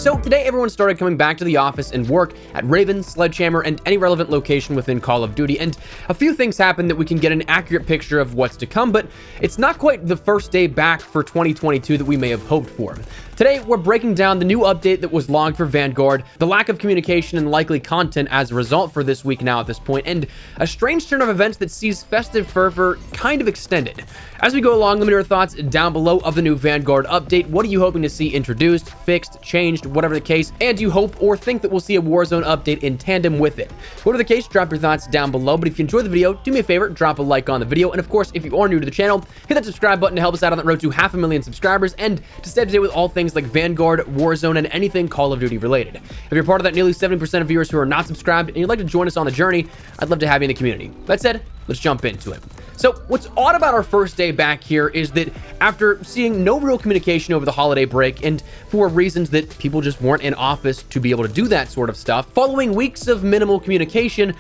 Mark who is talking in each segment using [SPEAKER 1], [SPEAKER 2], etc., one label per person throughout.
[SPEAKER 1] So today everyone started coming back to the office and work at Raven, Sledgehammer, and any relevant location within Call of Duty, and a few things happened that we can get an accurate picture of what's to come, but it's not quite the first day back for 2022 that we may have hoped for. Today, we're breaking down the new update that was logged for Vanguard, the lack of communication and likely content as a result for this week now at this point, and a strange turn of events that sees Festive Fervor kind of extended. As we go along, let me know your thoughts down below of the new Vanguard update. What are you hoping to see introduced, fixed, changed, whatever the case, and do you hope or think that we'll see a Warzone update in tandem with it? Whatever the case, drop your thoughts down below, but if you enjoyed the video, do me a favor, drop a like on the video, and of course, if you are new to the channel, hit that subscribe button to help us out on that road to 500,000 subscribers, and to stay up to date with all things like Vanguard, Warzone, and anything Call of Duty related. If you're part of that nearly 70% of viewers who are not subscribed and you'd like to join us on the journey, I'd love to have you in the community. That said, let's jump into it. So what's odd about our first day back here is that after seeing no real communication over the holiday break, and for reasons that people just weren't in office to be able to do that sort of stuff, following weeks of minimal communication,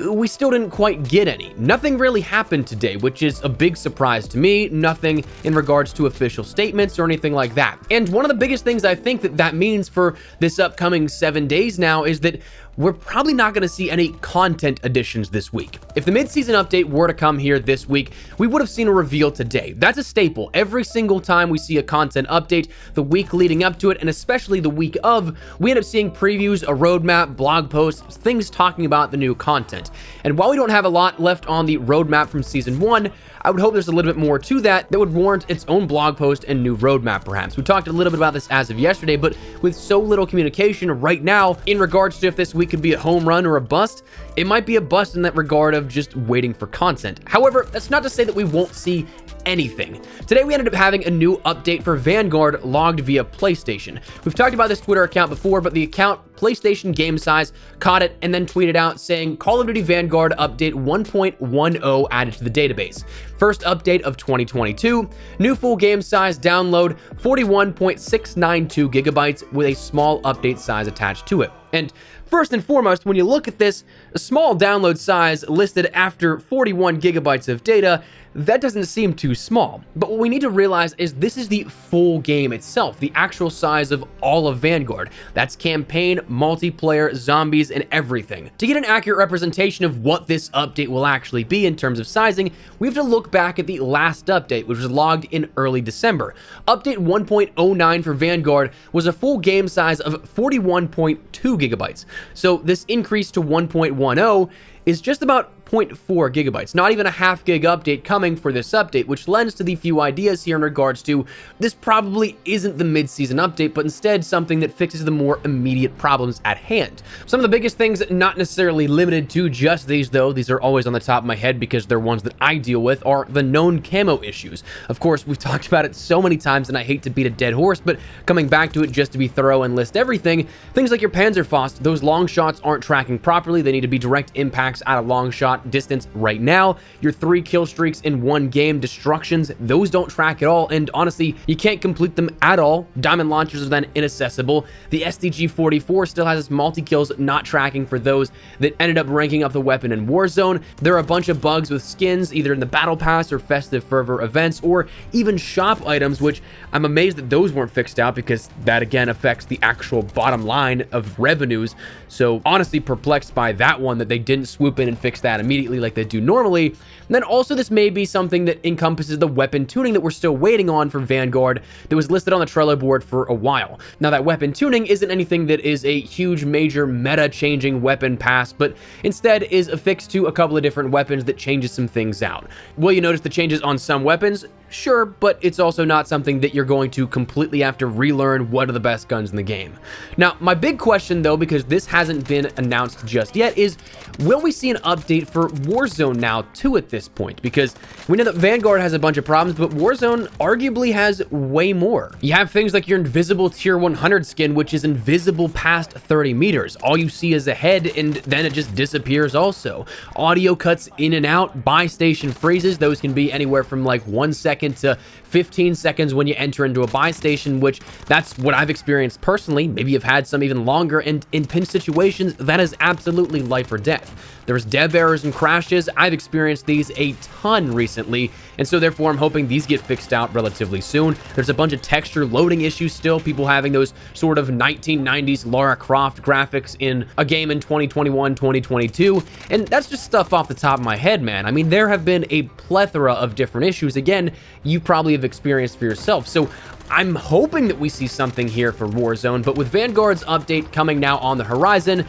[SPEAKER 1] we still didn't quite get any. Nothing really happened today, which is a big surprise to me. Nothing in regards to official statements or anything like that. And one of the biggest things I think that means for this upcoming 7 days now is that we're probably not going to see any content additions this week. If the mid-season update were to come here this week, we would have seen a reveal today. That's a staple. Every single time we see a content update, the week leading up to it, and especially the week of, we end up seeing previews, a roadmap, blog posts, things talking about the new content. And while we don't have a lot left on the roadmap from Season 1, I would hope there's a little bit more to that would warrant its own blog post and new roadmap, perhaps. We talked a little bit about this as of yesterday, but with so little communication right now in regards to if this week could be a home run or a bust, it might be a bust in that regard of just waiting for content. However, that's not to say that we won't see anything. Today we ended up having a new update for Vanguard logged via PlayStation. We've talked about this Twitter account before, but the account PlayStation Game Size caught it and then tweeted out saying Call of Duty Vanguard update 1.10 added to the database. First update of 2022, new full game size download 41.692 gigabytes with a small update size attached to it. And first and foremost, when you look at this, a small download size listed after 41 gigabytes of data, that doesn't seem too small. But what we need to realize is this is the full game itself, the actual size of all of Vanguard. That's campaign, multiplayer, zombies, and everything. To get an accurate representation of what this update will actually be in terms of sizing, we have to look back at the last update, which was logged in early December. Update 1.09 for Vanguard was a full game size of 41.2 gigabytes. So this increase to 1.10 is just about 0.4 gigabytes, not even a half gig update coming for this update, which lends to the few ideas here in regards to this probably isn't the mid-season update, but instead something that fixes the more immediate problems at hand. Some of the biggest things, not necessarily limited to just these though, these are always on the top of my head because they're ones that I deal with, are the known camo issues. Of course, we've talked about it so many times and I hate to beat a dead horse, but coming back to it just to be thorough and list everything, things like your Panzerfaust, those long shots aren't tracking properly, they need to be direct impacts at a long shot distance right now. Your 3 kill streaks in one game, destructions, those don't track at all, and honestly, you can't complete them at all. Diamond launchers are then inaccessible. The STG-44 still has its multi-kills not tracking for those that ended up ranking up the weapon in Warzone. There are a bunch of bugs with skins, either in the Battle Pass or Festive Fervor events, or even shop items, which I'm amazed that those weren't fixed out because that again affects the actual bottom line of revenues. So honestly perplexed by that one, that they didn't swoop in and fix that immediately like they do normally. And then also this may be something that encompasses the weapon tuning that we're still waiting on from Vanguard that was listed on the Trello board for a while. Now that weapon tuning isn't anything that is a huge major meta changing weapon pass, but instead is affixed to a couple of different weapons that changes some things out. Will you notice the changes on some weapons? Sure, but it's also not something that you're going to completely have to relearn what are the best guns in the game. Now, my big question though, because this hasn't been announced just yet, is will we see an update for Warzone now too at this point? Because we know that Vanguard has a bunch of problems, but Warzone arguably has way more. You have things like your invisible tier 100 skin, which is invisible past 30 meters. All you see is a head and then it just disappears also. Audio cuts in and out, buy station freezes, those can be anywhere from like 1 second second to 15 seconds when you enter into a buy station, which that's what I've experienced personally. Maybe you've had some even longer, and in pinch situations, that is absolutely life or death. There's dev errors and crashes. I've experienced these a ton recently, and so therefore I'm hoping these get fixed out relatively soon. There's a bunch of texture loading issues still, people having those sort of 1990s Lara Croft graphics in a game in 2021, 2022, and that's just stuff off the top of my head, man. I mean, there have been a plethora of different issues. Again, you probably have experienced for yourself, so I'm hoping that we see something here for Warzone, but with Vanguard's update coming now on the horizon,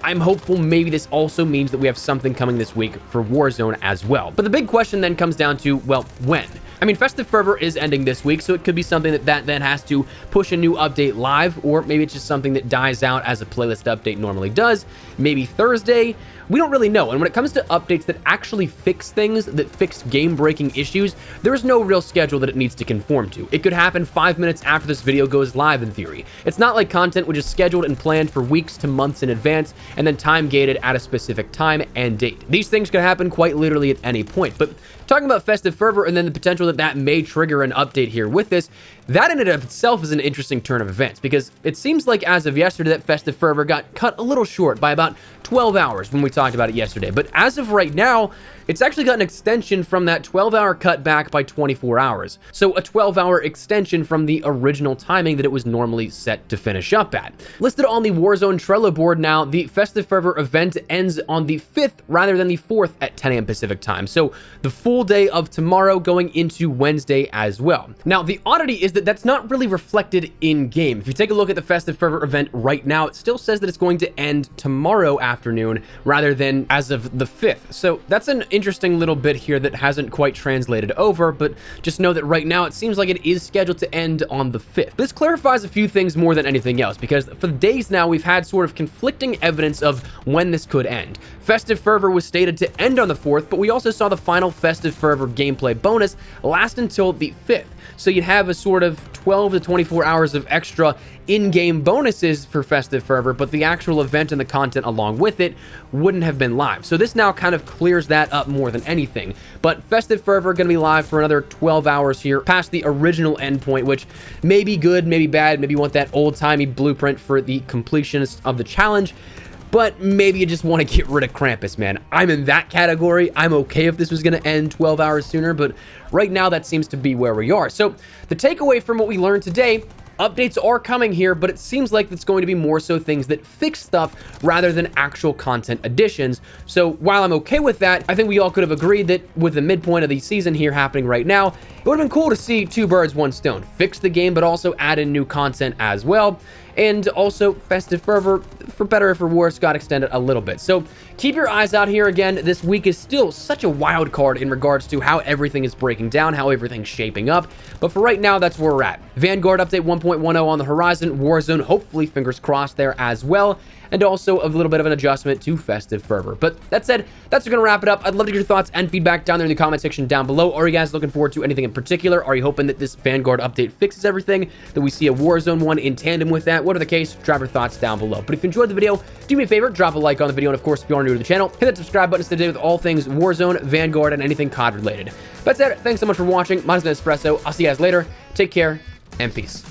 [SPEAKER 1] I'm hopeful maybe this also means that we have something coming this week for Warzone as well. But the big question then comes down to, well, when? I mean, Festive Fervor is ending this week, so it could be something that then has to push a new update live, or maybe it's just something that dies out as a playlist update normally does. Maybe Thursday. We don't really know. And when it comes to updates that actually fix things, that fix game-breaking issues, there is no real schedule that it needs to conform to. It could happen 5 minutes after this video goes live in theory. It's not like content which is scheduled and planned for weeks to months in advance and then time-gated at a specific time and date. These things could happen quite literally at any point. But talking about Festive Fervor and then the potential that may trigger an update here with this, that in and of itself is an interesting turn of events, because it seems like as of yesterday that Festive Fervor got cut a little short by about 12 hours when we talked about it yesterday. But as of right now, it's actually got an extension from that 12-hour cut back by 24 hours. So a 12-hour extension from the original timing that it was normally set to finish up at. Listed on the Warzone Trello board now, the Festive Fervor event ends on the 5th rather than the 4th at 10 a.m. Pacific time. So the full day of tomorrow going into Wednesday as well. Now, the oddity is that that's not really reflected in-game. If you take a look at the Festive Fervor event right now, it still says that it's going to end tomorrow afternoon rather than as of the 5th. So that's an interesting little bit here that hasn't quite translated over, but just know that right now it seems like it is scheduled to end on the 5th. This clarifies a few things more than anything else, because for days now we've had sort of conflicting evidence of when this could end. Festive Fervor was stated to end on the 4th, but we also saw the final Festive Fervor gameplay bonus last until the 5th. So you'd have a sort of 12 to 24 hours of extra in-game bonuses for Festive Fervor, but the actual event and the content along with it wouldn't have been live. So this now kind of clears that up more than anything. But Festive Fervor going to be live for another 12 hours here past the original endpoint, which may be good, maybe bad, maybe you want that old-timey blueprint for the completionist of the challenge. But maybe you just want to get rid of Krampus, man. I'm in that category. I'm okay if this was going to end 12 hours sooner, but right now that seems to be where we are. So the takeaway from what we learned today, updates are coming here, but it seems like it's going to be more so things that fix stuff rather than actual content additions. So while I'm okay with that, I think we all could have agreed that with the midpoint of the season here happening right now, it would have been cool to see two birds, one stone. Fix the game, but also add in new content as well. And also, Festive Fervor, for better or for worse, got extended a little bit. So keep your eyes out here again. This week is still such a wild card in regards to how everything is breaking down, how everything's shaping up. But for right now, that's where we're at. Vanguard Update 1.10 on the horizon. Warzone, hopefully, fingers crossed there as well. And also a little bit of an adjustment to Festive Fervor. But that said, that's going to wrap it up. I'd love to get your thoughts and feedback down there in the comment section down below. Are you guys looking forward to anything in particular? Are you hoping that this Vanguard update fixes everything? That we see a Warzone one in tandem with that? Whatever the case, drop your thoughts down below. But if you enjoyed the video, do me a favor, drop a like on the video. And of course, if you are new to the channel, hit that subscribe button to stay updated with all things Warzone, Vanguard, and anything COD related. That's it. Thanks so much for watching. My name's been Espresso. I'll see you guys later. Take care and peace.